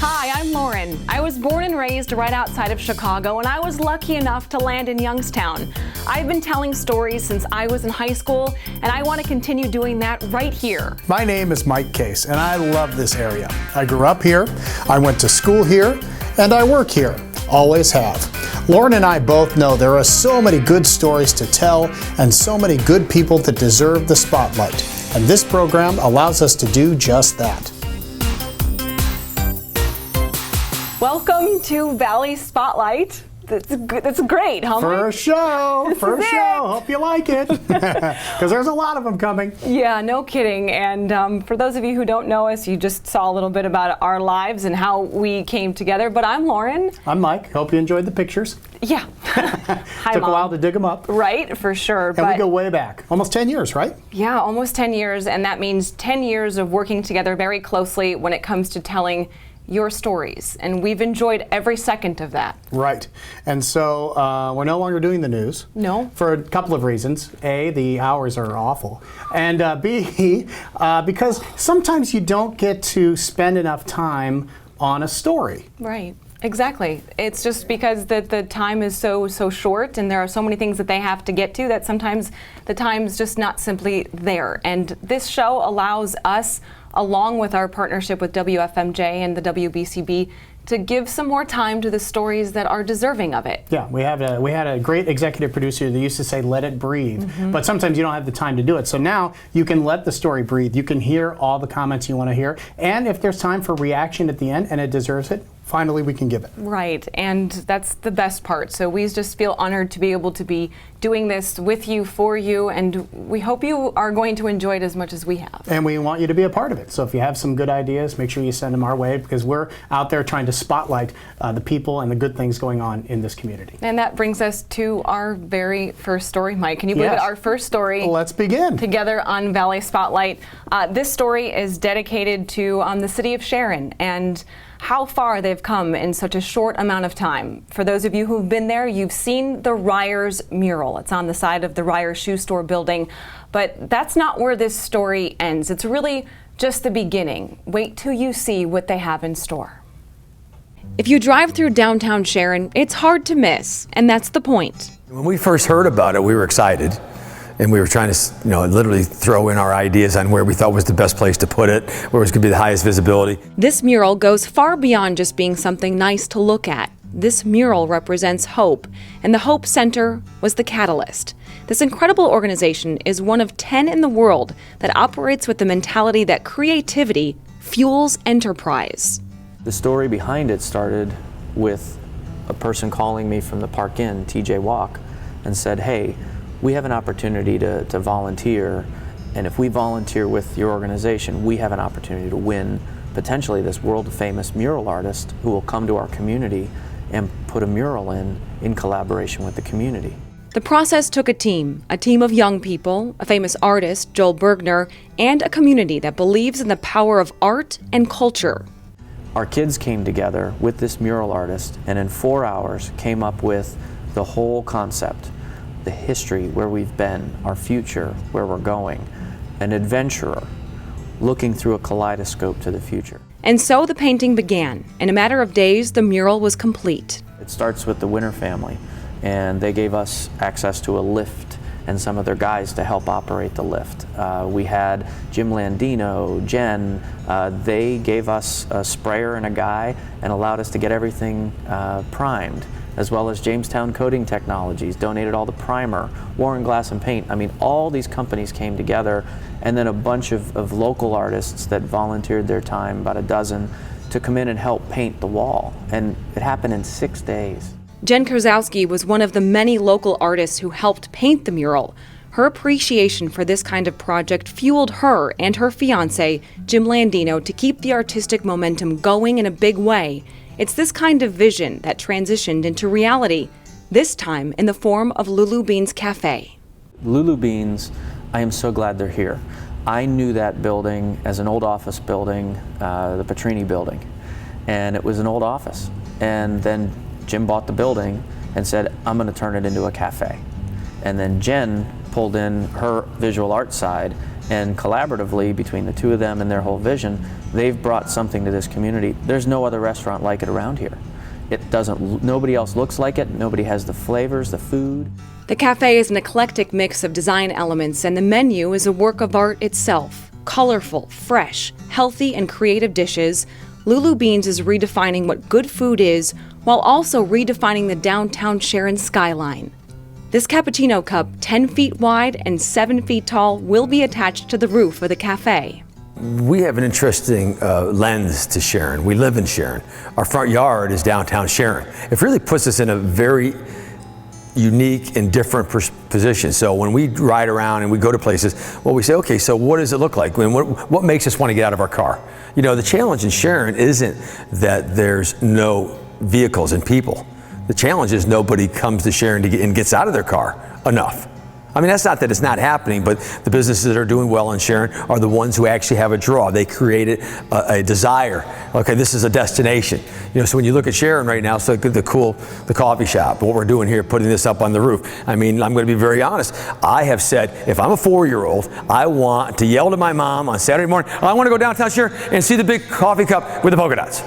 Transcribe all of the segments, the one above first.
Hi, I'm Lauren. I was born and raised right outside of Chicago, and I was lucky enough to land in Youngstown. I've been telling stories since I was in high school, and I want to continue doing that right here. My name is Mike Case, and I love this area. I grew up here, I went to school here, and I work here. Always have. Lauren and I both know there are so many good stories to tell and so many good people that deserve the spotlight. And this program allows us to do just that. Welcome to Valley Spotlight. That's great, huh? First show. Hope you like it. Because there's a lot of them coming. Yeah, no kidding. And for those of you who don't know us, you just saw a little bit about our lives and how we came together. But I'm Lauren. I'm Mike. Hope you enjoyed the pictures. Yeah. Hi, Took Mom. a while to dig them up. Right, for sure. And we go way back. Almost 10 years, right? Yeah, almost 10 years. And that means 10 years of working together very closely when it comes to telling your stories, and we've enjoyed every second of that. Right. And so we're no longer doing the news. No. For a couple of reasons. A, the hours are awful. And B, because sometimes you don't get to spend enough time on a story. Right. Exactly. It's just because the time is so short, and there are so many things that they have to get to that sometimes the time's just not simply there. And this show allows us, along with our partnership with WFMJ and the WBCB, to give some more time to the stories that are deserving of it. Yeah, we had a great executive producer that used to say, let it breathe. But sometimes you don't have the time to do it. So now you can let the story breathe. You can hear all the comments you want to hear. And if there's time for reaction at the end and it deserves it, finally we can give it. Right, and that's the best part. So we just feel honored to be able to be doing this with you, for you, and we hope you are going to enjoy it as much as we have. And we want you to be a part of it. So if you have some good ideas, make sure you send them our way, because we're out there trying to spotlight the people and the good things going on in this community. And that brings us to our very first story, Mike. Can you believe it? Our first story. Let's begin. Together on Valley Spotlight. This story is dedicated to the city of Sharon and how far they've come in such a short amount of time. For those of you who've been there, you've seen the Ryers mural. It's on the side of the Ryers shoe store building, but that's not where this story ends. It's really just the beginning. Wait till you see what they have in store. If you drive through downtown Sharon, it's hard to miss, and that's the point. When we first heard about it, we were excited. And we were trying to, literally throw in our ideas on where we thought was the best place to put it, where it was going to be the highest visibility. This mural goes far beyond just being something nice to look at. This mural represents hope, and the Hope Center was the catalyst. This incredible organization is one of 10 in the world that operates with the mentality that creativity fuels enterprise. The story behind it started with a person calling me from the Park Inn, TJ Walk, and said, hey, we have an opportunity to volunteer, and if we volunteer with your organization, we have an opportunity to win potentially this world-famous mural artist who will come to our community and put a mural in collaboration with the community. The process took a team of young people, a famous artist, Joel Bergner, and a community that believes in the power of art and culture. Our kids came together with this mural artist and in 4 hours came up with the whole concept. The history, where we've been, our future, where we're going, an adventurer looking through a kaleidoscope to the future. And so the painting began. In a matter of days, the mural was complete. It starts with the Winter family, and they gave us access to a lift and some of their guys to help operate the lift. We had Jim Landino, Jen, they gave us a sprayer and a guy and allowed us to get everything primed, as well as Jamestown Coating Technologies donated all the primer, Warren Glass and Paint. I mean, all these companies came together, and then a bunch of local artists that volunteered their time, about a dozen, to come in and help paint the wall. And it happened in 6 days. Jen Krasowski was one of the many local artists who helped paint the mural. Her appreciation for this kind of project fueled her and her fiancé, Jim Landino, to keep the artistic momentum going in a big way. It's this kind of vision that transitioned into reality, this time in the form of Lulu Beans Cafe. Lulu Beans, I am so glad they're here. I knew that building as an old office building, the Petrini building, and it was an old office. And then Jim bought the building and said, I'm going to turn it into a cafe. And then Jen pulled in her visual art side And collaboratively, between the two of them and their whole vision, they've brought something to this community. There's no other restaurant like it around here. Nobody else looks like it, nobody has the flavors, the food. The cafe is an eclectic mix of design elements, and the menu is a work of art itself. Colorful, fresh, healthy, and creative dishes, Lulu Beans is redefining what good food is while also redefining the downtown Sharon skyline. This cappuccino cup, 10 feet wide and 7 feet tall, will be attached to the roof of the cafe. We have an interesting lens to Sharon. We live in Sharon. Our front yard is downtown Sharon. It really puts us in a very unique and different position. So when we ride around and we go to places, well, we say, okay, so what does it look like? I mean, what makes us want to get out of our car? You know, the challenge in Sharon isn't that there's no vehicles and people. The challenge is nobody comes to Sharon and gets out of their car enough. I mean, that's not that it's not happening, but the businesses that are doing well in Sharon are the ones who actually have a draw. They created a desire. Okay, this is a destination. You know, so when you look at Sharon right now, so the coffee shop, what we're doing here, putting this up on the roof. I mean, I'm going to be very honest. I have said, if I'm a 4-year-old, I want to yell to my mom on Saturday morning, I want to go downtown Sharon and see the big coffee cup with the polka dots.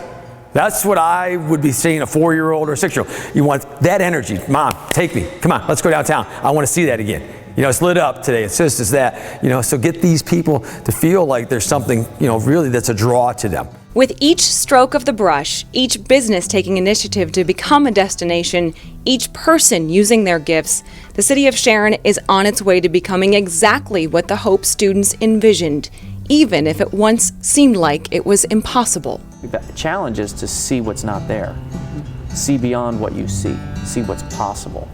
That's what I would be seeing a 4-year-old or a 6-year-old. You want that energy. Mom, take me. Come on, let's go downtown. I want to see that again. You know, it's lit up today. It's this, it's that. You know, so get these people to feel like there's something, you know, really that's a draw to them. With each stroke of the brush, each business taking initiative to become a destination, each person using their gifts, the city of Sharon is on its way to becoming exactly what the Hope students envisioned, even if it once seemed like it was impossible. The challenge is to see what's not there. See beyond what you see what's possible.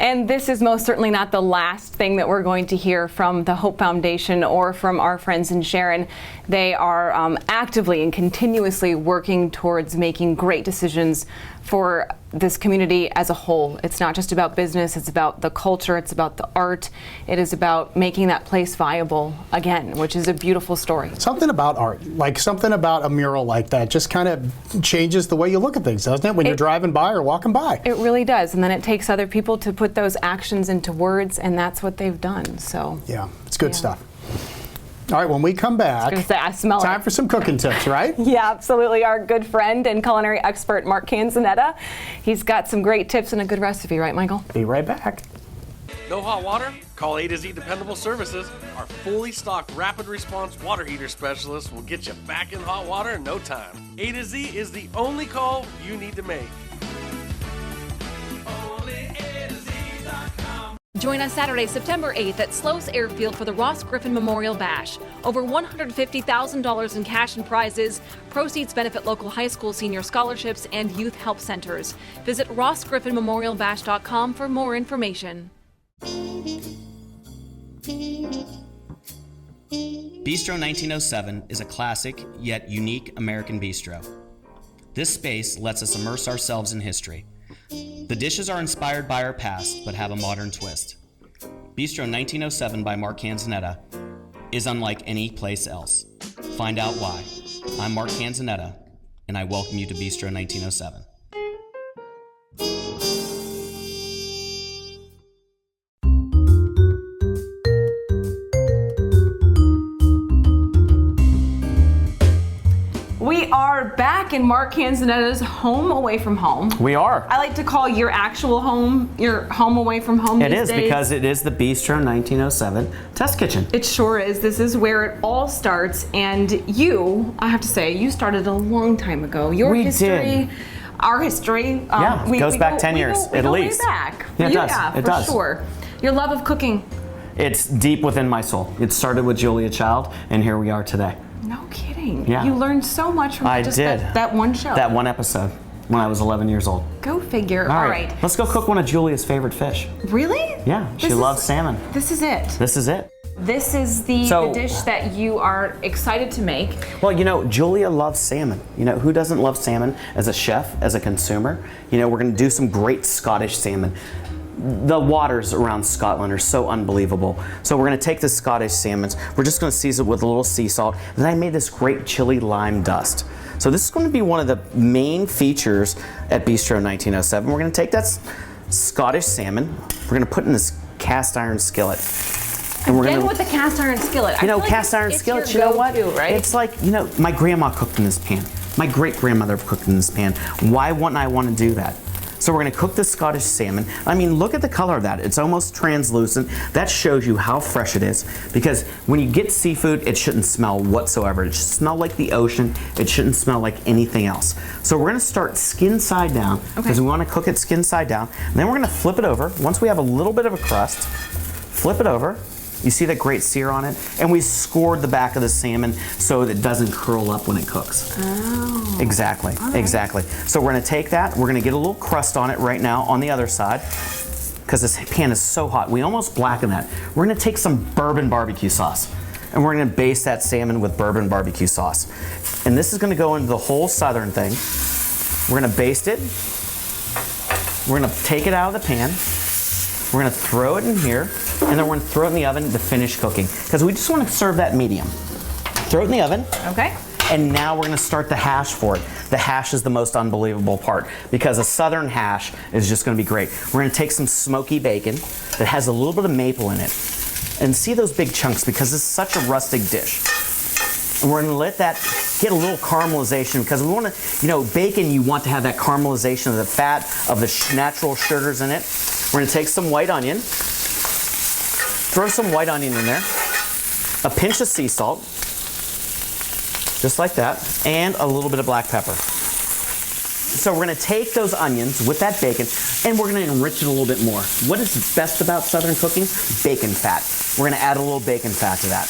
And this is most certainly not the last thing that we're going to hear from the Hope Foundation or from our friends in Sharon. They are actively and continuously working towards making great decisions for this community as a whole. It's not just about business, it's about the culture, it's about the art. It is about making that place viable again, which is a beautiful story. Something about art, like something about a mural like that just kind of changes the way you look at things, doesn't it? When you're driving by or walking by. It really does, and then it takes other people to put those actions into words, and that's what they've done. So yeah, it's good stuff. All right, when we come back, I smell time for some cooking tips, right? Yeah, absolutely. Our good friend and culinary expert, Mark Canzonetta, he's got some great tips and a good recipe, right, Michael? Be right back. No hot water? Call A to Z Dependable Services. Our fully stocked rapid response water heater specialist will get you back in hot water in no time. A to Z is the only call you need to make. Join us Saturday, September 8th at Sloas Airfield for the Ross Griffin Memorial Bash. Over $150,000 in cash and prizes. Proceeds benefit local high school senior scholarships and youth help centers. Visit rossgriffinmemorialbash.com for more information. Bistro 1907 is a classic yet unique American bistro. This space lets us immerse ourselves in history. The dishes are inspired by our past, but have a modern twist. Bistro 1907 by Mark Canzonetta is unlike any place else. Find out why. I'm Mark Canzonetta, and I welcome you to Bistro 1907. We are back in Mark Canzonetta's home away from home. We are. I like to call your actual home your home away from home. It these is days. because it is the Bistro 1907 test kitchen. It sure is. This is where it all starts. And you, I have to say, you started a long time ago. Your We history, did. our history. Yeah, it goes back 10 years, we at go least. Way back. Yeah, it does. Yeah, It for does. sure. Your love of cooking. It's deep within my soul. It started with Julia Child, and here we are today. No kidding. Yeah. You learned so much from I just did. That one show. That one episode when I was 11 years old. Go figure. All right. Let's go cook one of Julia's favorite fish. Really? Yeah, she loves salmon. This is it. This is it. This is the dish that you are excited to make. Well, you know, Julia loves salmon. You know, who doesn't love salmon as a chef, as a consumer? You know, we're going to do some great Scottish salmon. The waters around Scotland are so unbelievable. So we're going to take the Scottish salmons. We're just going to season it with a little sea salt. And then I made this great chili lime dust. So this is going to be one of the main features at Bistro 1907. We're going to take that Scottish salmon. We're going to put in this cast iron skillet. And we're Again gonna, with the cast iron skillet. I you know, feel like cast iron it's skillets, your you know what? go-to, right? It's like, you know, my grandma cooked in this pan. My great-grandmother cooked in this pan. Why wouldn't I want to do that? So we're gonna cook the Scottish salmon. I mean, look at the color of that. It's almost translucent. That shows you how fresh it is, because when you get seafood, it shouldn't smell whatsoever. It should smell like the ocean. It shouldn't smell like anything else. So we're gonna start skin side down, because we wanna cook it skin side down. And then we're gonna flip it over. Once we have a little bit of a crust, flip it over. You see that great sear on it? And we scored the back of the salmon so that it doesn't curl up when it cooks. Oh. Exactly, exactly. So we're gonna take that, we're gonna get a little crust on it right now on the other side, because this pan is so hot. We almost blacken that. We're gonna take some bourbon barbecue sauce, and we're gonna baste that salmon with bourbon barbecue sauce. And this is gonna go into the whole southern thing. We're gonna baste it. We're gonna take it out of the pan. We're gonna throw it in here, and then we're gonna throw it in the oven to finish cooking, because we just wanna serve that medium. Throw it in the oven. Okay. And now we're gonna start the hash for it. The hash is the most unbelievable part, because a southern hash is just gonna be great. We're gonna take some smoky bacon that has a little bit of maple in it. And see those big chunks, because this is such a rustic dish. And we're gonna let that get a little caramelization, because we wanna, you know, bacon, you want to have that caramelization of the fat, of the natural sugars in it. We're gonna take some white onion, throw some white onion in there, a pinch of sea salt, just like that, and a little bit of black pepper. So we're gonna take those onions with that bacon, and we're gonna enrich it a little bit more. What is best about Southern cooking? Bacon fat. We're gonna add a little bacon fat to that.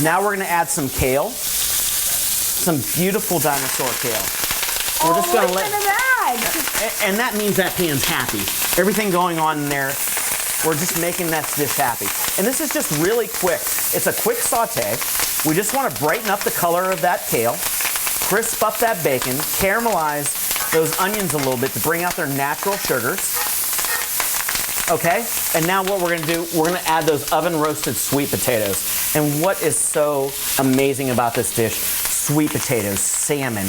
Now we're gonna add some kale, some beautiful dinosaur kale. We're just gonna let, and that means that pan's happy. Everything going on in there, we're just making that dish happy. And this is just really quick. It's a quick saute. We just want to brighten up the color of that kale, crisp up that bacon, caramelize those onions a little bit to bring out their natural sugars. Okay? And now what we're going to do, we're going to add those oven roasted sweet potatoes. And what is so amazing about this dish? Sweet potatoes, salmon,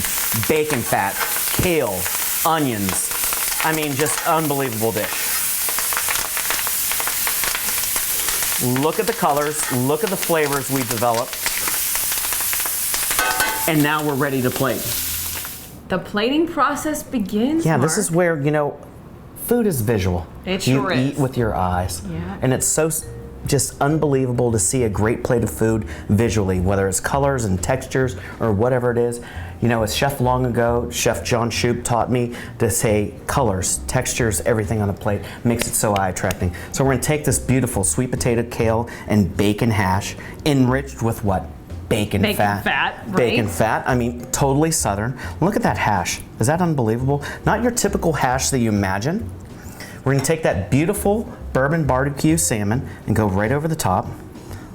bacon fat, kale, onions. I mean, just unbelievable dish. Look at the colors, look at the flavors we developed. And now we're ready to plate. The plating process begins. Yeah, Mark. this is where, you know, food is visual. It sure is. You eat with your eyes. Yeah. And it's so just unbelievable to see a great plate of food visually, whether it's colors and textures or whatever it is. You know, as chef long ago, Chef John Shoup taught me to say colors, textures, everything on a plate makes it so eye-attracting. So we're gonna take this beautiful sweet potato, kale, and bacon hash, enriched with what? Bacon fat. Right? Bacon fat. I mean, totally Southern. Look at that hash. Is that unbelievable? Not your typical hash that you imagine. We're gonna take that beautiful bourbon barbecue salmon and go right over the top.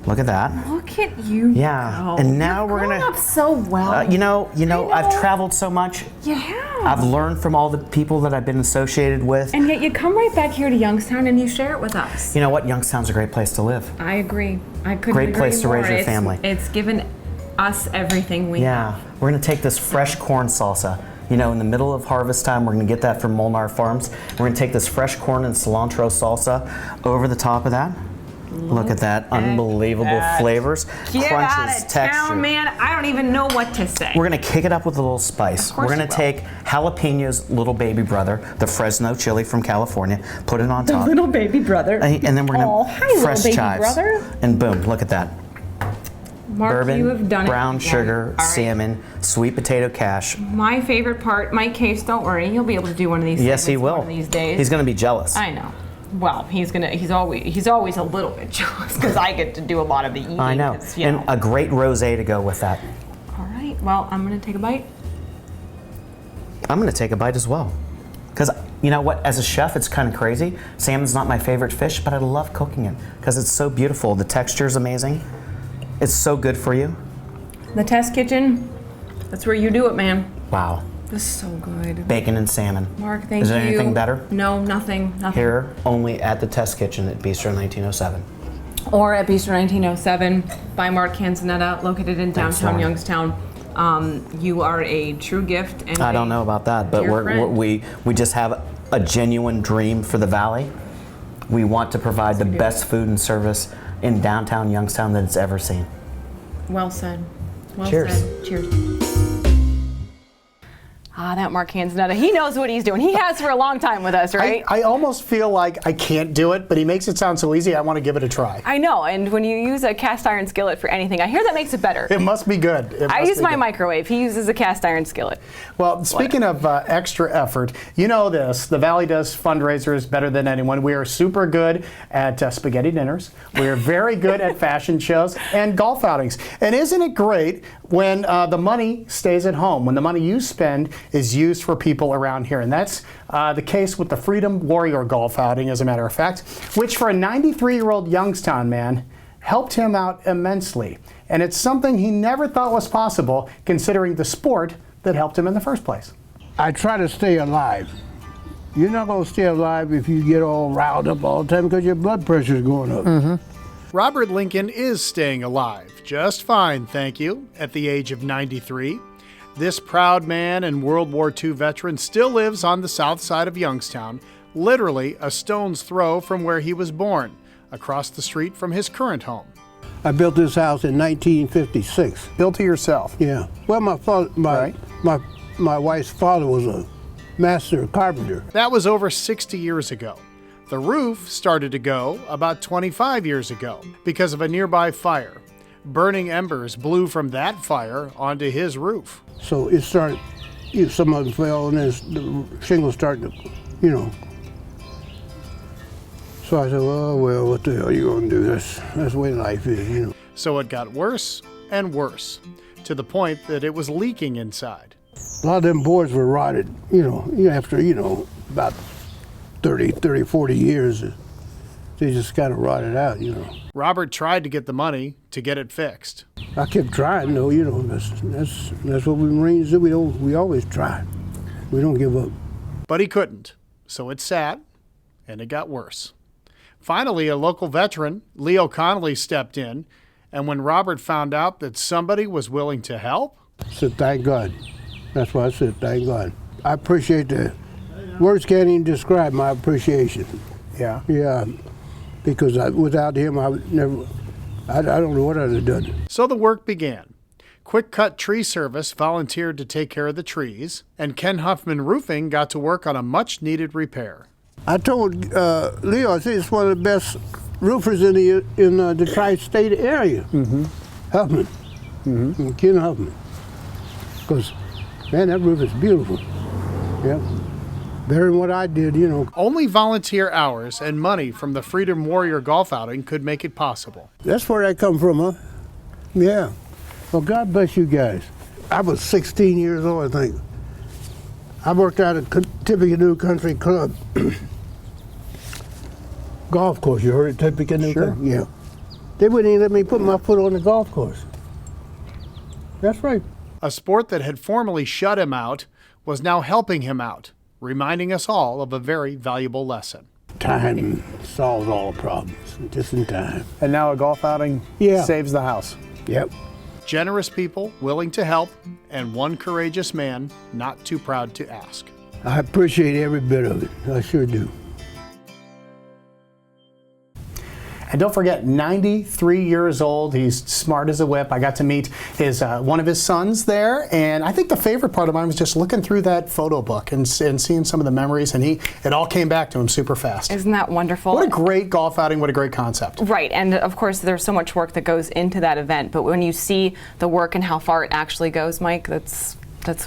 Look at that. Look at you. Yeah. Go. And now You're we're growing gonna. up so well. You know, I've traveled so much. You have. I've learned from all the people that I've been associated with. And yet you come right back here to Youngstown and you share it with us. You know what? Youngstown's a great place to live. I agree. I couldn't Great agree place to raise more. your family. It's given us everything we have. Yeah. We're gonna take this fresh corn salsa. You know, in the middle of harvest time, we're gonna get that from Molnar Farms. We're gonna take this fresh corn and cilantro salsa over the top of that. Look at that, unbelievable flavors, Get crunches, out of texture. town, man. I don't even know what to say. We're gonna kick it up with a little spice. Of course We're gonna you will. take jalapenos little baby brother, the Fresno chili from California, put it on top. Little baby brother. And then we're gonna Oh, hi, little fresh baby chives. brother. And boom, look at that. Mark, Bourbon, you have done brown it. sugar, All right. salmon, sweet potato cash. My favorite part, my case, don't worry, he'll be able to do one of these. Yes, he segments will. One of these days. He's gonna be jealous. I know. Well, he's always a little bit jealous because I get to do a lot of the eating. I know. 'cause, you And know. a great rosé to go with that. All right. Well, I'm gonna take a bite. I'm gonna take a bite as well. Because you know what, as a chef, it's kind of crazy. Salmon's not my favorite fish, but I love cooking it because it's so beautiful. The texture's amazing. It's so good for you. The test kitchen. That's where you do it, man. Wow. This is so good. Bacon and salmon. Mark, thank you. Is there anything better? No, nothing. Here, only at the test kitchen at Bistro 1907. Or at Bistro 1907 by Mark Canzonetta, located in Thanks, downtown Lauren. Youngstown. You are a true gift. And I don't know about that, but dear friend. we just have a genuine dream for the Valley. We want to provide the best food and service in downtown Youngstown that it's ever seen. Well said. Well Cheers. said. Cheers. Ah, that Mark Hansenetta, he knows what he's doing. He has for a long time with us, right? I almost feel like I can't do it, but he makes it sound so easy, I want to give it a try. I know, and when you use a cast iron skillet for anything, I hear that makes it better. It must be good. I use my microwave. He uses a cast iron skillet. Well, speaking of extra effort, you know this, the Valley does fundraisers better than anyone. We are super good at spaghetti dinners. We are very good at fashion shows and golf outings. And isn't it great when the money stays at home, when the money you spend is used for people around here? And that's the case with the Freedom Warrior Golf Outing, as a matter of fact, which for a 93-year-old Youngstown man helped him out immensely. And it's something he never thought was possible, considering the sport that helped him in the first place. I try to stay alive. You're not going to stay alive if you get all riled up all the time because your blood pressure is going up. Robert Lincoln is staying alive, just fine, thank you, at the age of 93. This proud man and World War II veteran still lives on the south side of Youngstown, literally a stone's throw from where he was born, across the street from his current home. I built this house in 1956. Built it yourself? Yeah. Well, my father, my wife's father was a master carpenter. That was over 60 years ago. The roof started to go about 25 years ago because of a nearby fire. Burning embers blew from that fire onto his roof. So it started, some of them fell and then the shingles started to, So I said, well, what the hell are you going to do? That's the way life is, So it got worse and worse, to the point that it was leaking inside. A lot of them boards were rotted, after, about 30, 40 years, they just kind of rotted out, Robert tried to get the money to get it fixed. I kept trying, though, that's what we Marines do. We always try. We don't give up. But he couldn't, so it sat, and it got worse. Finally, a local veteran, Leo Connolly, stepped in, and when Robert found out that somebody was willing to help, I said, thank God. That's why I said, thank God. I appreciate that. Words can't even describe my appreciation. Yeah. Yeah, because without him, I would never, I don't know what I'd have done. So the work began. Quick Cut Tree Service volunteered to take care of the trees, and Ken Huffman Roofing got to work on a much-needed repair. I told Leo, I said it's one of the best roofers in the tri-state area. Huffman, Ken Huffman. Because, man, that roof is beautiful. Yeah. Better than what I did, Only volunteer hours and money from the Freedom Warrior Golf Outing could make it possible. That's where I come from, huh? Yeah. Well, God bless you guys. I was 16 years old, I think. I worked out at Tippecanoe Country Club. Golf course, you heard of Tippecanoe? Sure. Country? Yeah. They wouldn't even let me put my foot on the golf course. That's right. A sport that had formerly shut him out was now helping him out, reminding us all of a very valuable lesson. Time solves all problems, just in time. And now a golf outing saves the house. Yep. Generous people willing to help, and one courageous man not too proud to ask. I appreciate every bit of it. I sure do. And don't forget, 93 years old. He's smart as a whip. I got to meet one of his sons there, and I think the favorite part of mine was just looking through that photo book and seeing some of the memories, and it all came back to him super fast. Isn't that wonderful? What a great golf outing, what a great concept. Right, and of course there's so much work that goes into that event, but when you see the work and how far it actually goes, Mike, that's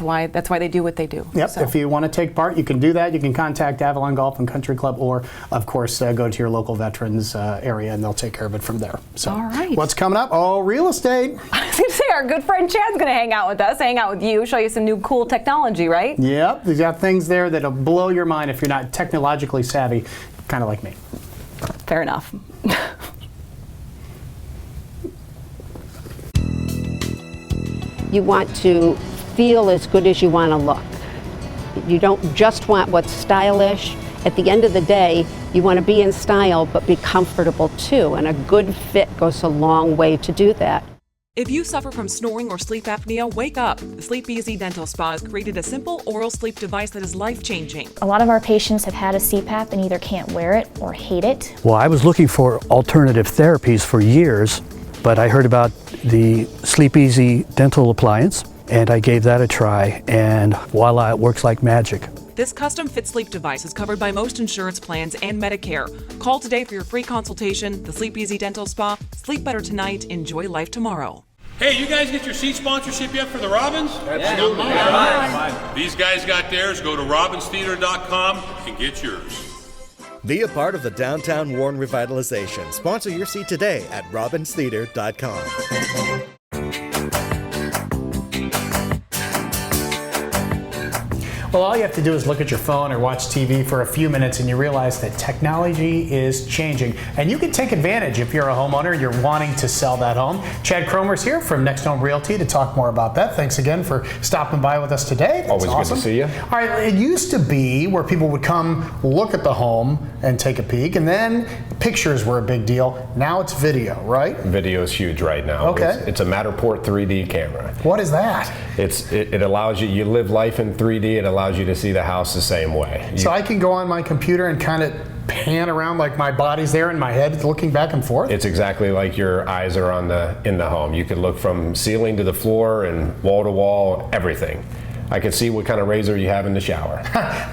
why they do what they do. Yep, So. If you want to take part, you can do that. You can contact Avalon Golf and Country Club, or of course go to your local veterans area and they'll take care of it from there. So, all right. What's coming up? Oh, real estate. I was going to say, our good friend Chad's going to hang out with us, hang out with you, show you some new cool technology, right? Yep, he's got things there that'll blow your mind if you're not technologically savvy, kind of like me. Fair enough. You want to feel as good as you want to look. You don't just want what's stylish. At the end of the day, you want to be in style but be comfortable too, and a good fit goes a long way to do that. If you suffer from snoring or sleep apnea, wake up. The Sleep Easy Dental Spa has created a simple oral sleep device that is life-changing. A lot of our patients have had a CPAP and either can't wear it or hate it. Well, I was looking for alternative therapies for years, but I heard about the Sleep Easy dental appliance, and I gave that a try, and voila, it works like magic. This custom-fit sleep device is covered by most insurance plans and Medicare. Call today for your free consultation. The Sleep Easy Dental Spa. Sleep better tonight. Enjoy life tomorrow. Hey, you guys get your seat sponsorship yet for the Robins? Absolutely. Yeah. These guys got theirs. Go to robinstheater.com and get yours. Be a part of the Downtown Warren revitalization. Sponsor your seat today at robinstheater.com. Well, all you have to do is look at your phone or watch TV for a few minutes and you realize that technology is changing. And you can take advantage if you're a homeowner and you're wanting to sell that home. Chad Cromer's here from Next Home Realty to talk more about that. Thanks again for stopping by with us today. That's always awesome. Good to see you. All right, it used to be where people would come look at the home and take a peek, and then pictures were a big deal. Now it's video, right? Video is huge right now. Okay. It's a Matterport 3D camera. What is that? It allows you live life in 3D. It allows you to see the house the same way. So I can go on my computer and kind of pan around like my body's there and my head looking back and forth? It's exactly like your eyes are in the home. You could look from ceiling to the floor and wall to wall, everything. I can see what kind of razor you have in the shower.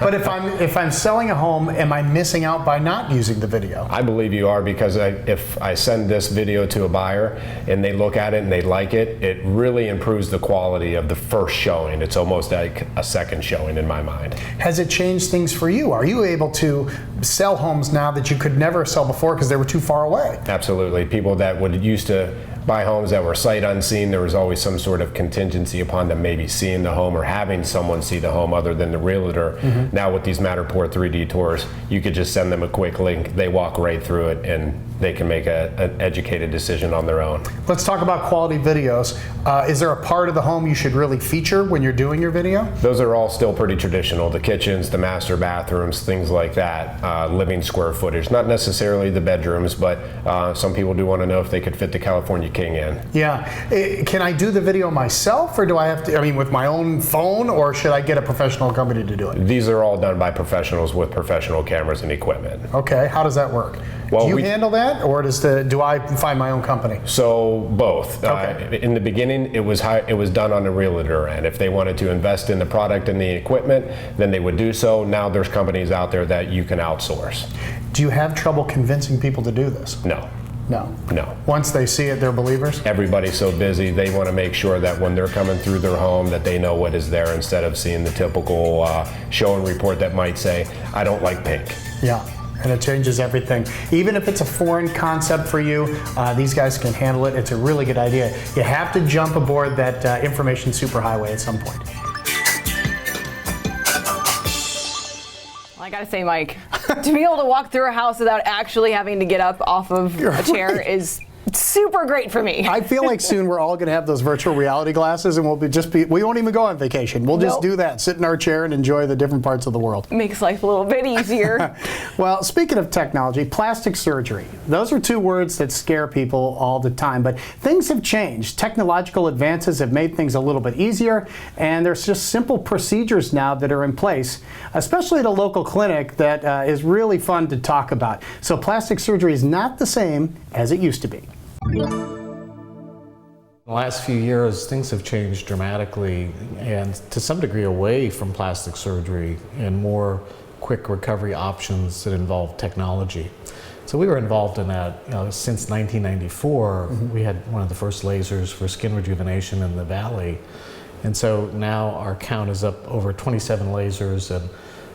But if I'm selling a home, am I missing out by not using the video? I believe you are, because if I send this video to a buyer and they look at it and they like it, it really improves the quality of the first showing. It's almost like a second showing in my mind. Has it changed things for you? Are you able to sell homes now that you could never sell before because they were too far away? Absolutely. People that would used to buy homes that were sight unseen, there was always some sort of contingency upon them maybe seeing the home or having someone see the home other than the realtor. Mm-hmm. Now with these Matterport 3D tours, you could just send them a quick link, they walk right through it, and they can make an educated decision on their own. Let's talk about quality videos. Is there a part of the home you should really feature when you're doing your video? Those are all still pretty traditional. The kitchens, the master bathrooms, things like that. Living square footage. Not necessarily the bedrooms, but some people do want to know if they could fit the California King in. Yeah. Can I do the video myself, or do I have to, with my own phone, or should I get a professional company to do it? These are all done by professionals with professional cameras and equipment. Okay. How does that work? Well, do you handle that, or do I find my own company? So both. Okay. In the beginning, it was done on the realtor end. If they wanted to invest in the product and the equipment, then they would do so. Now there's companies out there that you can outsource. Do you have trouble convincing people to do this? No. No. No. Once they see it, they're believers? Everybody's so busy, they want to make sure that when they're coming through their home that they know what is there, instead of seeing the typical show and report that might say, I don't like pink. Yeah. And it changes everything. Even if it's a foreign concept for you, these guys can handle it. It's a really good idea. You have to jump aboard that information superhighway at some point. Well, I gotta say, Mike, to be able to walk through a house without actually having to get up off of a chair is super great for me. I feel like soon we're all going to have those virtual reality glasses, and we won't even go on vacation. We'll just do that, sit in our chair and enjoy the different parts of the world. Makes life a little bit easier. Well, speaking of technology, plastic surgery. Those are two words that scare people all the time, but things have changed. Technological advances have made things a little bit easier, and there's just simple procedures now that are in place, especially at a local clinic, that is really fun to talk about. So plastic surgery is not the same as it used to be. In the last few years, things have changed dramatically, and to some degree away from plastic surgery and more quick recovery options that involve technology. So we were involved in that since 1994. Mm-hmm. We had one of the first lasers for skin rejuvenation in the Valley. And so now our count is up over 27 lasers,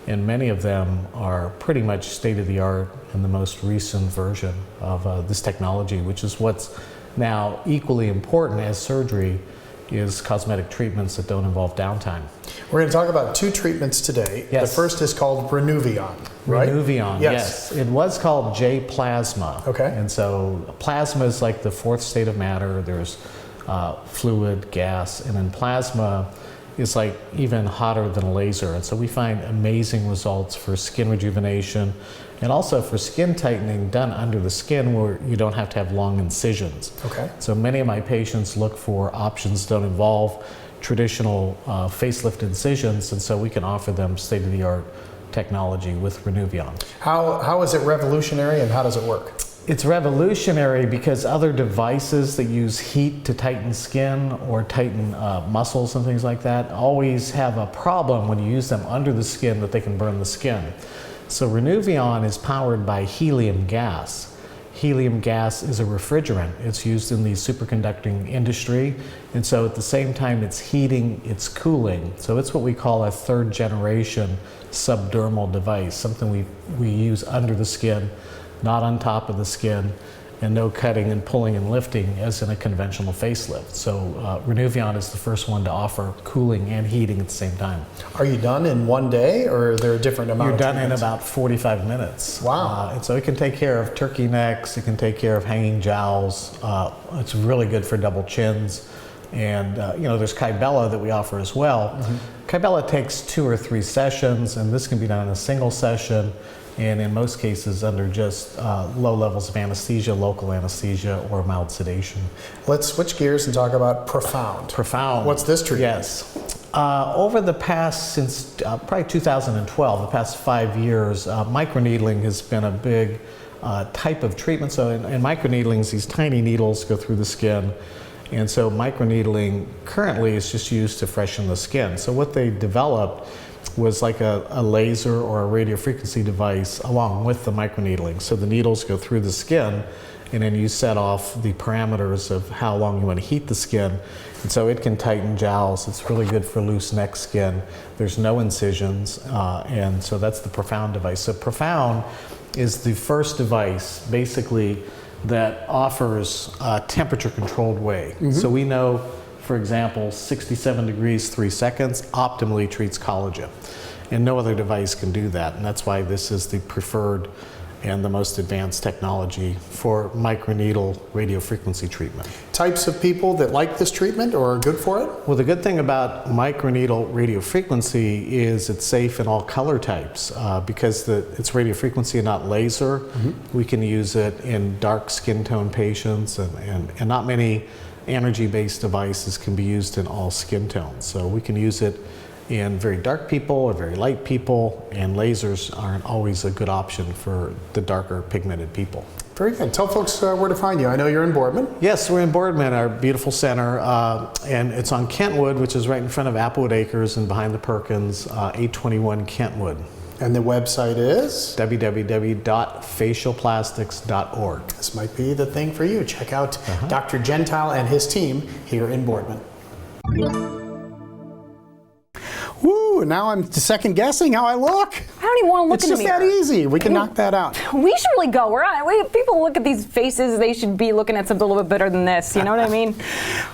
and many of them are pretty much state-of-the-art in the most recent version of this technology, which is what's now equally important as surgery, is cosmetic treatments that don't involve downtime. We're going to talk about two treatments today. Yes. The first is called Renuvium, right? Renuvium, yes. It was called J-plasma. Okay. And so plasma is like the fourth state of matter. There's fluid, gas, and then plasma is like even hotter than a laser. And so we find amazing results for skin rejuvenation and also for skin tightening done under the skin where you don't have to have long incisions. Okay. So many of my patients look for options that don't involve traditional facelift incisions, and so we can offer them state-of-the-art technology with Renuvium. How is it revolutionary and how does it work? It's revolutionary because other devices that use heat to tighten skin or tighten muscles and things like that always have a problem when you use them under the skin that they can burn the skin. So Renuvium is powered by helium gas. Helium gas is a refrigerant. It's used in the superconducting industry, and so at the same time it's heating, it's cooling. So it's what we call a third generation subdermal device, something we use under the skin, not on top of the skin, and no cutting and pulling and lifting as in a conventional facelift. So Renuvium is the first one to offer cooling and heating at the same time. Are you done in one day, or are there a different amount You're of done in treatments? about 45 minutes. Wow. And so it can take care of turkey necks, it can take care of hanging jowls. It's really good for double chins. And there's Kybella that we offer as well. Kybella takes 2 or 3 sessions, and this can be done in a single session, and in most cases under just low levels of anesthesia, local anesthesia, or mild sedation. Let's switch gears and talk about Profound. Profound. What's this treatment? Yes. Over the past, since probably 2012, the past 5 years, microneedling has been a big type of treatment. So in microneedlings, these tiny needles go through the skin. And so microneedling currently is just used to freshen the skin. So what they developed was like a laser or a radiofrequency device along with the microneedling. So the needles go through the skin, and then you set off the parameters of how long you want to heat the skin. And so it can tighten jowls. It's really good for loose neck skin. There's no incisions, and so that's the Profound device. So Profound is the first device basically that offers a temperature-controlled way. So we know, for example, 67 degrees 3 seconds optimally treats collagen. And no other device can do that. And that's why this is the preferred and the most advanced technology for microneedle radiofrequency treatment. Types of people that like this treatment or are good for it? Well, the good thing about microneedle radiofrequency is it's safe in all color types because it's radiofrequency and not laser. We can use it in dark skin tone patients, and not many energy-based devices can be used in all skin tones. So we can use it in very dark people or very light people, and lasers aren't always a good option for the darker pigmented people. Very good. Tell folks where to find you. I know you're in Boardman. Yes, we're in Boardman, our beautiful center, and it's on Kentwood, which is right in front of Applewood Acres and behind the Perkins, 821 Kentwood. And the website is? www.facialplastics.org. This might be the thing for you. Check out Dr. Gentile and his team here in Boardman. Woo, now I'm second guessing how I look. I don't even want to look in the mirror. It's just that easy. We can knock that out. We should really go. People look at these faces, they should be looking at something a little bit better than this. You know what I mean?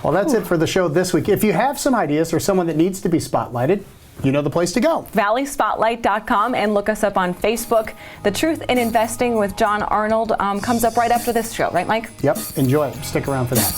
Well, that's it for the show this week. If you have some ideas or someone that needs to be spotlighted, you know the place to go. ValleySpotlight.com, and look us up on Facebook. The Truth in Investing with John Arnold comes up right after this show, right, Mike? Yep. Enjoy it. Stick around for that.